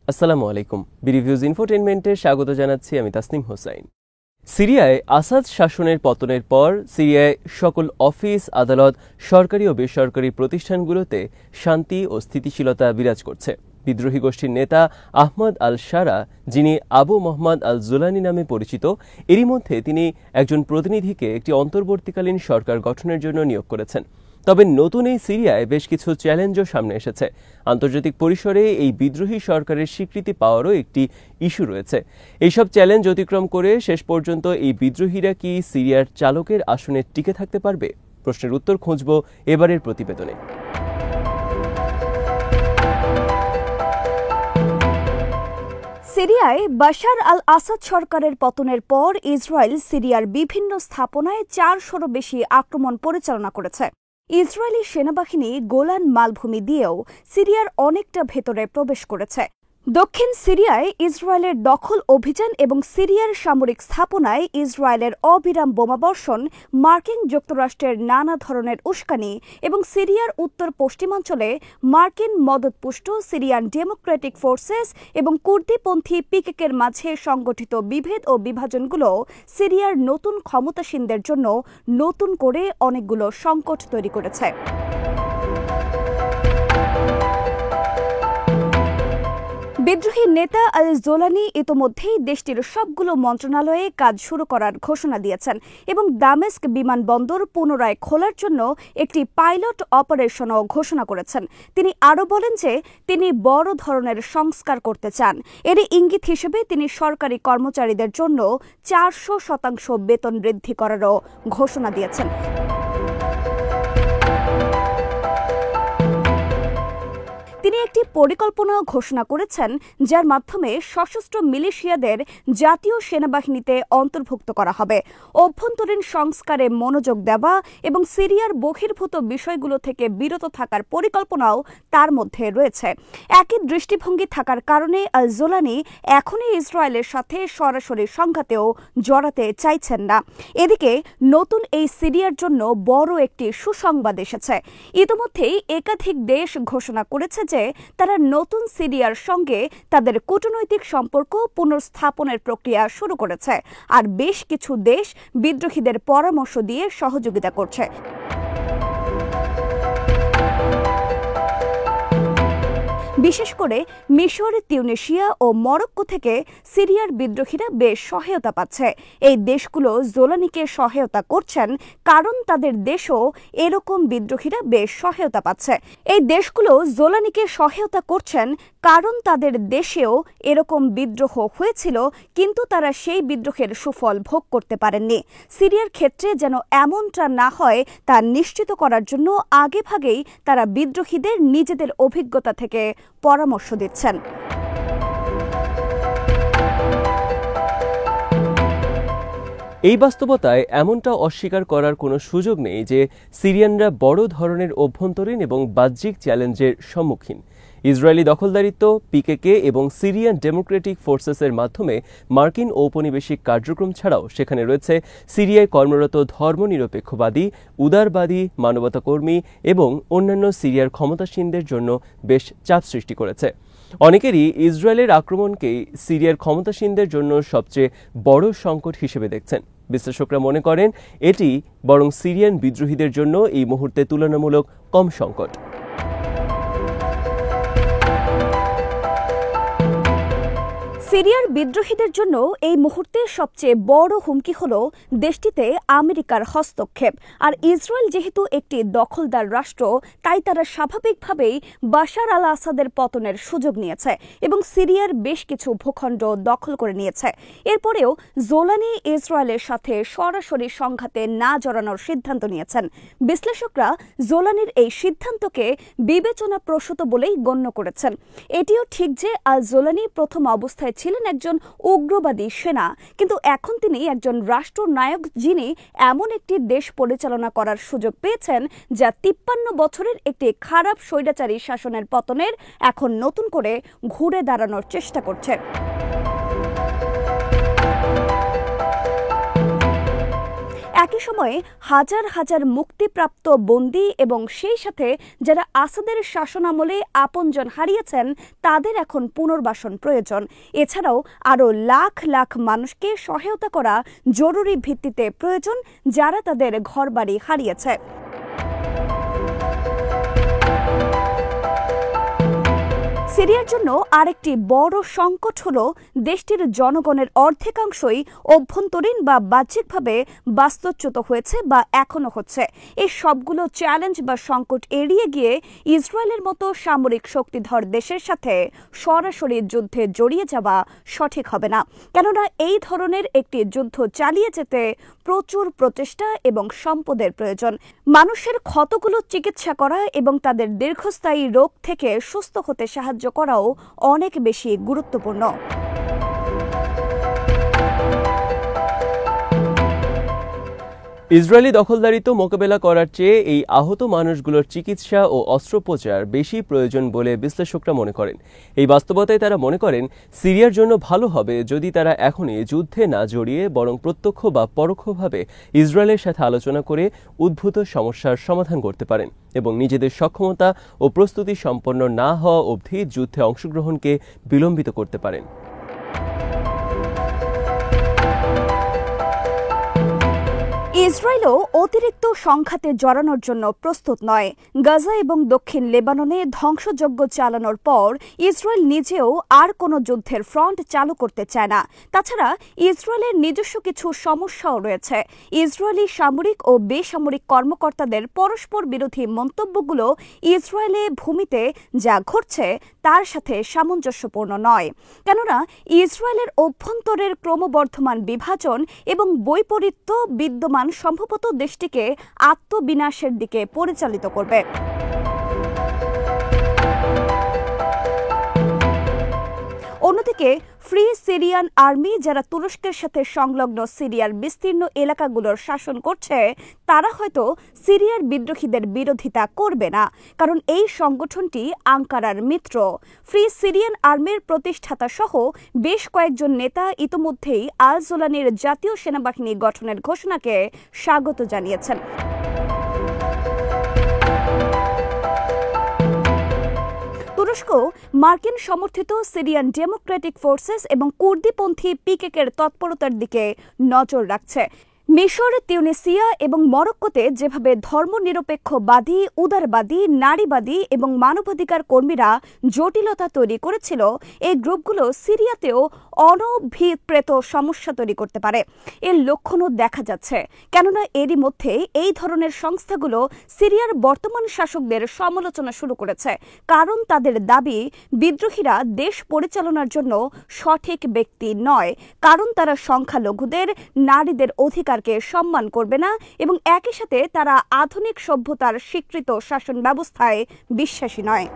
আসসালামু আলাইকুম। বিরিভিউজ ইনফোটেইনমেন্টে স্বাগত জানাচ্ছি আমি তাসনিম হোসাইন। সিরিয়ায় আসাদ শাসনের পতনের পর সিরিয়ায় সকল অফিস, আদালত, সরকারি ও বেসরকারি প্রতিষ্ঠানগুলোতে শান্তি ও স্থিতিশীলতা বিরাজ করছে। বিদ্রোহী গোষ্ঠীর নেতা আহমদ আল শারা, যিনি আবু মোহাম্মদ আল জুলানি নামে পরিচিত, এরই মধ্যে তিনি একজন প্রতিনিধিকে একটি অন্তর্বর্তীকালীন সরকার গঠনের জন্য নিয়োগ করেছেন। তবে নতুন এই সিরিয়ায় বেশ কিছু চ্যালেঞ্জও সামনে এসেছে। আন্তর্জাতিক পরিসরে এই বিদ্রোহী সরকারের স্বীকৃতি পাওয়ারও একটি ইস্যু রয়েছে। এইসব চ্যালেঞ্জ অতিক্রম করে শেষ পর্যন্ত এই বিদ্রোহীরা কি সিরিয়ার চালকের আসনে টিকে থাকতে পারবে? প্রশ্নের উত্তর খুঁজব এবারের প্রতিবেদনে। সিরিয়ায় বাশার আল আসাদ সরকারের পতনের পর ইসরায়েল সিরিয়ার বিভিন্ন স্থাপনায় 400-রও বেশি আক্রমণ পরিচালনা করেছে। ইসরায়েলি সেনাবাহিনী গোলান মালভূমি দিয়েও সিরিয়ার অনেকটা ভেতরে প্রবেশ করেছে। দক্ষিণ সিরিয়ায় ইসরায়েলের দখল অভিযান এবং সিরিয়ার সামরিক স্থাপনায় ইসরায়েলের অবিরাম বোমাবর্ষণ, মার্কিন যুক্তরাষ্ট্রের নানা ধরনের উস্কানি এবং সিরিয়ার উত্তর পশ্চিমাঞ্চলে মার্কিন মদতপুষ্ট সিরিয়ান ডেমোক্রেটিক ফোর্সেস এবং কুর্দিপন্থী পিকেকের মাঝে সংগঠিত বিভেদ ও বিভাজনগুলো সিরিয়ার নতুন ক্ষমতাসীনদের জন্য নতুন করে অনেকগুলো সংকট তৈরি করেছে। বিদ্রোহী নেতা আল জোলানি ইতোমধ্যেই দেশটির সবগুলো মন্ত্রণালয়ে কাজ শুরু করার ঘোষণা দিয়েছেন এবং দামেস্ক বিমানবন্দর পুনরায় খোলার জন্য একটি পাইলট অপারেশনও ঘোষণা করেছেন। তিনি আরও বলেন যে তিনি বড় ধরনের সংস্কার করতে চান। এরই ইঙ্গিত হিসেবে তিনি সরকারি কর্মচারীদের জন্য 400% বেতন বৃদ্ধি করারও ঘোষণা দিয়েছেন। তিনি একটি পরিকল্পনা ঘোষণা করেছেন যার মাধ্যমে সশস্ত্র মিলিশিয়াদের জাতীয় সেনাবাহিনীতে অন্তর্ভুক্ত করা হবে। অভ্যন্তরীণ সংস্কারে মনোযোগ দেওয়া এবং সিরিয়ার বহির্ভূত বিষয়গুলো থেকে বিরত থাকার পরিকল্পনাও তার মধ্যে রয়েছে। একই দৃষ্টিভঙ্গি থাকার কারণে আল জোলানি এখনই ইসরায়েলের সাথে সরাসরি সংঘাতেও জড়াতে চাইছেন না। এদিকে নতুন এই সিরিয়ার জন্য বড় একটি সুসংবাদ এসেছে। ইতিমধ্যেই একাধিক দেশ ঘোষণা করেছে যে তারা নতুন সিরিয়ার সঙ্গে তাদের কূটনৈতিক সম্পর্ক পুনর্স্থাপনের প্রক্রিয়া শুরু করেছে, আর বেশ কিছু দেশ বিদ্রোহীদের পরামর্শ দিয়ে সহযোগিতা করছে। বিশেষ করে মিশর, তিউনিসিয়া ও মরক্কো থেকে সিরিয়ার বিদ্রোহীরা বেশ সহায়তা পাচ্ছে। এই দেশগুলো জোলানিকে সহায়তা করছেন কারণ তাদের দেশও এরকম বিদ্রোহীরা বেশ সহায়তা পাচ্ছে। এই দেশগুলো জোলানিকে সহায়তা করছেন কারণ তাদের দেশেও এরকম বিদ্রোহ হয়েছিল, কিন্তু তারা সেই বিদ্রোহের সুফল ভোগ করতে পারেননি। সিরিয়ার ক্ষেত্রে যেন এমনটা না হয় তা নিশ্চিত করার জন্য আগেভাগেই তারা বিদ্রোহীদের নিজেদের অভিজ্ঞতা থেকে পরামর্শ দিচ্ছেন। এই বাস্তবতায় এমনটা অস্বীকার করার কোনো সুযোগ নেই যে সিরিয়ানরা বড় ধরনের অভ্যন্তরীণ এবং বাহ্যিক চ্যালেঞ্জের সম্মুখীন। ইসরায়েলি দখলদারিত্ব, পিকেকে এবং সিরিয়ান ডেমোক্রেটিক ফোর্সেসের মাধ্যমে মার্কিন ঔপনিবেশিক কার্যক্রম ছাড়াও সেখানে রয়েছে সিরিয়ায় কর্মরত ধর্মনিরপেক্ষবাদী, উদারবাদী, মানবতাকর্মী এবং অন্যান্য সিরিয়ার ক্ষমতাসীনদের জন্য বেশ চাপ সৃষ্টি করেছে। অনেকেরই ইসরায়েলের আক্রমণকেই সিরিয়ার ক্ষমতাসীনদের জন্য সবচেয়ে বড় সংকট হিসেবে দেখছেন। বিশ্লেষকরা মনে করেন এটি বরং সিরিয়ান বিদ্রোহীদের জন্য এই মুহূর্তে তুলনামূলক কম সংকট। সিরিয়ার বিদ্রোহীদের জন্য এই মুহূর্তে সবচেয়ে বড় হুমকি হল দেশটিতে আমেরিকার হস্তক্ষেপ। আর ইসরায়েল যেহেতু একটি দখলদার রাষ্ট্র, তাই তারা স্বাভাবিকভাবেই বাশার আল আসাদের পতনের সুযোগ নিয়েছে এবং সিরিয়ার বেশ কিছু ভূখণ্ড দখল করে নিয়েছে। এরপরেও জোলানি ইসরায়েলের সাথে সরাসরি সংঘাতে না জড়ানোর সিদ্ধান্ত নিয়েছেন। বিশ্লেষকরা জোলানির এই সিদ্ধান্তকে বিবেচনাপ্রসূত বলেই গণ্য করেছেন। এটিও ঠিক যে আল জোলানি প্রথম অবস্থায় ছিলেন একজন উগ্রবাদী সেনা, কিন্তু এখন তিনি একজন রাষ্ট্রনায়ক যিনি এমন একটি দেশ পরিচালনা করার সুযোগ পেয়েছেন যা 53 বছরের একটি খারাপ স্বৈরাচারী শাসনের পতনের এখন নতুন করে ঘুরে দাঁড়ানোর চেষ্টা করছে। একই সময়ে হাজার হাজার মুক্তিপ্রাপ্ত বন্দী এবং সেই সাথে যারা আসাদের শাসনামলে আপনজন হারিয়েছেন তাদের এখন পুনর্বাসন প্রয়োজন। এছাড়াও আরও লাখ লাখ মানুষকে সহায়তা করা জরুরি ভিত্তিতে প্রয়োজন যারা তাদের ঘরবাড়ি হারিয়েছে। সিরিয়ার জন্য আরেকটি বড় সংকট হল দেশটির জনগণের অর্ধেকাংশই অভ্যন্তরীণ বা বাহ্যিকভাবে বাস্তুচ্যুত হয়েছে বা এখনো হচ্ছে। এই সবগুলো চ্যালেঞ্জ বা সংকট এড়িয়ে গিয়ে ইসরায়েলের মতো সামরিক শক্তিধর দেশের সাথে সরাসরি যুদ্ধে জড়িয়ে যাওয়া সঠিক হবে না, কেননা এই ধরনের একটি যুদ্ধ চালিয়ে যেতে প্রচুর প্রচেষ্টা এবং সম্পদের প্রয়োজন। মানুষের ক্ষতগুলো চিকিৎসা করা এবং তাদের দীর্ঘস্থায়ী রোগ থেকে সুস্থ হতে সাহায্য করাও অনেক বেশি গুরুত্বপূর্ণ। ইসরায়েলি দখলদারিত্ব মোকাবেলা করার চেয়ে এই আহত মানুষগুলোর চিকিৎসা ও অস্ত্রোপচার বেশি প্রয়োজন বলে বিশ্লেষকরা মনে করেন। এই বাস্তবতায় তারা মনে করেন সিরিয়ার জন্য ভালো হবে যদি তারা এখনই যুদ্ধে না জড়িয়ে বরং প্রত্যক্ষ বা পরোক্ষভাবে ইসরায়েলের সাথে আলোচনা করে উদ্ভূত সমস্যার সমাধান করতে পারেন এবং নিজেদের সক্ষমতা ও প্রস্তুতি সম্পন্ন না হওয়া অবধি যুদ্ধে অংশগ্রহণকে বিলম্বিত করতে পারেন। ইসরায়েলও অতিরিক্ত সংঘাতে জড়ানোর জন্য প্রস্তুত নয়। গাজা এবং দক্ষিণ লেবাননে ধ্বংসযজ্ঞ চালানোর পর ইসরায়েল নিজেও আর কোনো যুদ্ধের ফ্রন্ট চালু করতে চায় না। তাছাড়া ইসরায়েলের নিজস্ব কিছু সমস্যাও রয়েছে। ইসরায়েলি সামরিক ও বেসামরিক কর্মকর্তাদের পরস্পর বিরোধী মন্তব্যগুলো ইসরায়েলে ভূমিতে যা ঘটছে তার সাথে সামঞ্জস্যপূর্ণ নয়, কেননা ইসরায়েলের অভ্যন্তরের ক্রমবর্ধমান বিভাজন এবং বৈপরীত্য বিদ্যমান সম্ভবত দেশটিকে আত্মবিনাশের দিকে পরিচালিত করবে। অন্যদিকে ফ্রি সিরিয়ান আর্মি যারা তুরস্কের সাথে সংলগ্ন সিরিয়ার বিস্তীর্ণ এলাকাগুলোর শাসন করছে তারা হয়তো সিরিয়ার বিদ্রোহীদের বিরোধিতা করবে না, কারণ এই সংগঠনটি আঙ্কারার মিত্র। ফ্রি সিরিয়ান আর্মির প্রতিষ্ঠাতা সহ বেশ কয়েকজন নেতা ইতোমধ্যেই আল জোলানির জাতীয় সেনাবাহিনী গঠনের ঘোষণাকে স্বাগত জানিয়েছেন। তুরস্ক মার্কিন সমর্থিত সিরিয়ান ডেমোক্রেটিক ফোর্সেস এবং কুর্দিপন্থী পিকেকের তৎপরতার দিকে নজর রাখছে। মিশর, তিউনিসিয়া এবং মরক্কোতে যেভাবে ধর্মনিরপেক্ষবাদী, উদারবাদী, নারীবাদী এবং মানবাধিকার কর্মীরা জটিলতা তৈরি করেছিল, এই গ্রুপগুলো সিরিয়াতেও অনভিপ্রেত সমস্যা তৈরি করতে পারে। এর লক্ষণও দেখা যাচ্ছে, কেননা এরই মধ্যে এই ধরনের সংস্থাগুলো সিরিয়ার বর্তমান শাসকদের সমালোচনা শুরু করেছে, কারণ তাদের দাবি বিদ্রোহীরা দেশ পরিচালনার জন্য সঠিক ব্যক্তি নয়, কারণ তারা সংখ্যালঘুদের, নারীদের অধিকার সম্মান করবে না এবং একই সাথে তারা আধুনিক সভ্যতার স্বীকৃত শাসন ব্যবস্থায় বিশ্বাসী নয়।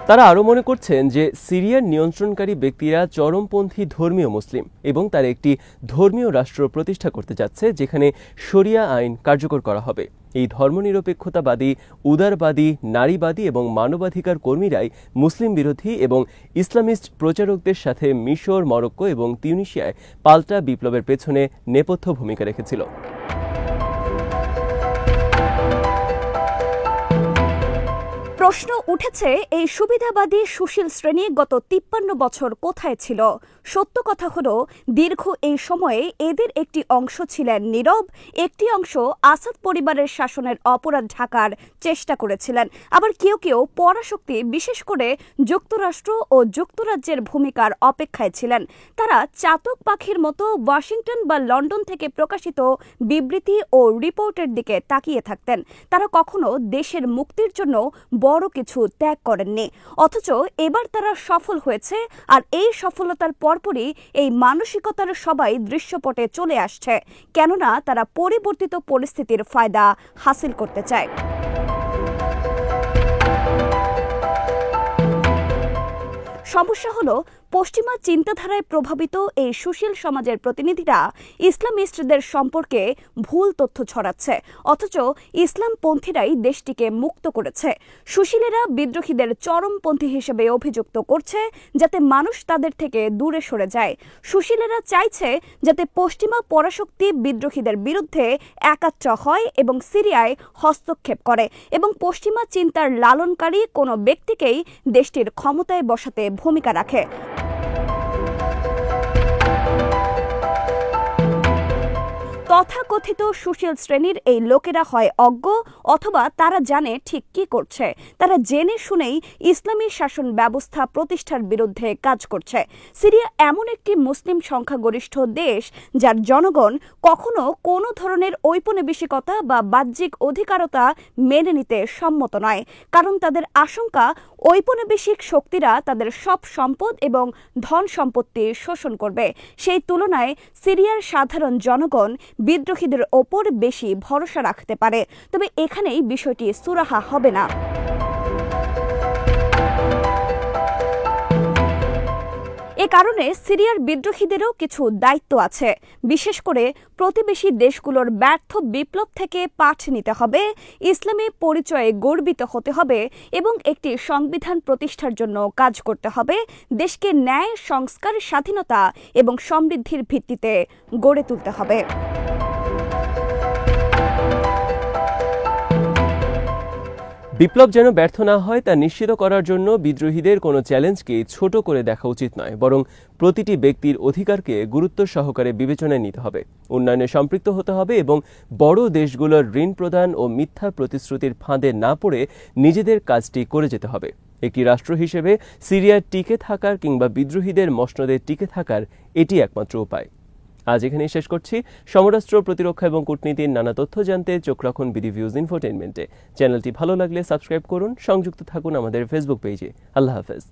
তারা আরও মনে করছেন যে সিরিয়ার নিয়ন্ত্রণকারী ব্যক্তিরা চরমপন্থী ধর্মীয় মুসলিম এবং তারা একটি ধর্মীয় রাষ্ট্র প্রতিষ্ঠা করতে যাচ্ছে যেখানে শরিয়া আইন কার্যকর করা হবে। এই ধর্মনিরপেক্ষতাবাদী, উদারবাদী, নারীবাদী এবং মানবাধিকার কর্মীরাই মুসলিম বিরোধী এবং ইসলামিস্ট প্রচারকদের সাথে মিশর, মরক্কো এবং তিউনিসিয়ায় পাল্টা বিপ্লবের পেছনে নেপথ্য ভূমিকা রেখেছিল। প্রশ্ন উঠেছে, এই সুবিধাবাদী সুশীল শ্রেণী গত 53 বছর কোথায় ছিল? সত্য কথা হলো, দীর্ঘ এই সময়ে এদের একটি অংশ ছিলেন নীরব, একটি অংশ আসাদ পরিবারের শাসনের অপরাধ ঢাকার চেষ্টা করেছিলেন। আবার কেউ কেউ পরাশক্তি, বিশেষ করে যুক্তরাষ্ট্র ও যুক্তরাজ্যের ভূমিকার অপেক্ষায় ছিলেন। তারা চাতক পাখির মতো ওয়াশিংটন বা লন্ডন থেকে প্রকাশিত বিবৃতি ও রিপোর্টের দিকে তাকিয়ে থাকতেন। তারা কখনো দেশের মুক্তির জন্য বড় কিছু ত্যাগ করেননি, অথচ এবার তারা সফল হয়েছে। আর এই সফলতার পরপরই এই মানসিকতার সবাই দৃশ্যপটে চলে আসছে, কেননা তারা পরিবর্তিত পরিস্থিতির ফায়দা হাসিল করতে চায়। সমস্যা হলো, পশ্চিমা চিন্তাধারায় প্রভাবিত এই সুশীল সমাজের প্রতিনিধিরা ইসলামিস্টদের সম্পর্কে ভুল তথ্য ছড়াচ্ছে, অথচ ইসলামপন্থীরাই দেশটিকে মুক্ত করেছে। সুশীলেরা বিদ্রোহীদের চরমপন্থী হিসেবে অভিযুক্ত করছে, যাতে মানুষ তাদের থেকে দূরে সরে যায়। সুশীলেরা চাইছে যাতে পশ্চিমা পরাশক্তি বিদ্রোহীদের বিরুদ্ধে একাত্ম হয় এবং সিরিয়ায় হস্তক্ষেপ করে এবং পশ্চিমা চিন্তার লালনকারী কোনো ব্যক্তিকেই দেশটির ক্ষমতায় বসাতে ভূমিকা রাখে। তথাকথিত সুশীল শ্রেণীর এই লোকেরা হয় অজ্ঞ অথবা তারা জানে ঠিক কি করছে। তারা জেনে শুনেই ইসলামী শাসন ব্যবস্থা প্রতিষ্ঠার বিরুদ্ধে কাজ করছে। সিরিয়া এমন একটি মুসলিম সংখ্যাগরিষ্ঠ দেশ যার জনগণ কখনো কোনো ধরনের ঔপনিবেশিকতা বা বাহ্যিক অধিকারতা মেনে নিতে সম্মত নয়, কারণ তাদের আশঙ্কা ঔপনিবেশিক শক্তিরা তাদের সব সম্পদ এবং ধন সম্পত্তি শোষণ করবে। সেই তুলনায় সিরিয়ার সাধারণ জনগণ বিদ্রোহীদের ওপর বেশি ভরসা রাখতে পারে। তবে এখানেই বিষয়টি সুরাহা হবে না। এ কারণে সিরিয়ার বিদ্রোহীদেরও কিছু দায়িত্ব আছে। বিশেষ করে প্রতিবেশী দেশগুলোর ব্যর্থ বিপ্লব থেকে পাঠ নিতে হবে, ইসলামী পরিচয়ে গর্বিত হতে হবে এবং একটি সংবিধান প্রতিষ্ঠার জন্য কাজ করতে হবে। দেশকে ন্যায়, সংস্কার, স্বাধীনতা এবং সমৃদ্ধির ভিত্তিতে গড়ে তুলতে হবে। বিপ্লব যেন ব্যর্থ না হয় তা নিশ্চিত করার জন্য বিদ্রোহীদের কোনো চ্যালেঞ্জকে ছোট করে দেখা উচিত নয়, বরং প্রতিটি ব্যক্তির অধিকারকে গুরুত্ব সহকারে বিবেচনায় নিতে হবে, উন্নয়নে সম্পৃক্ত হতে হবে এবং বড় দেশগুলোর ঋণ প্রদান ও মিথ্যা প্রতিশ্রুতির ফাঁদে না পড়ে নিজেদের কাজটি করে যেতে হবে। একটি রাষ্ট্র হিসেবে সিরিয়ার টিকে থাকার কিংবা বিদ্রোহীদের মসনদে টিকে থাকার এটি একমাত্র উপায়। আজ এখানেই শেষ করছি। সমরাস্ত্র, প্রতিরক্ষা এবং কূটনীতির নানা তথ্য জানতে চোখ রাখুন বিডিভিউজ ইনফোটেইনমেন্টে। চ্যানেলটি ভালো লাগলে সাবস্ক্রাইব করুন, সংযুক্ত থাকুন আমাদের ফেসবুক পেজে। আল্লাহ হাফেজ।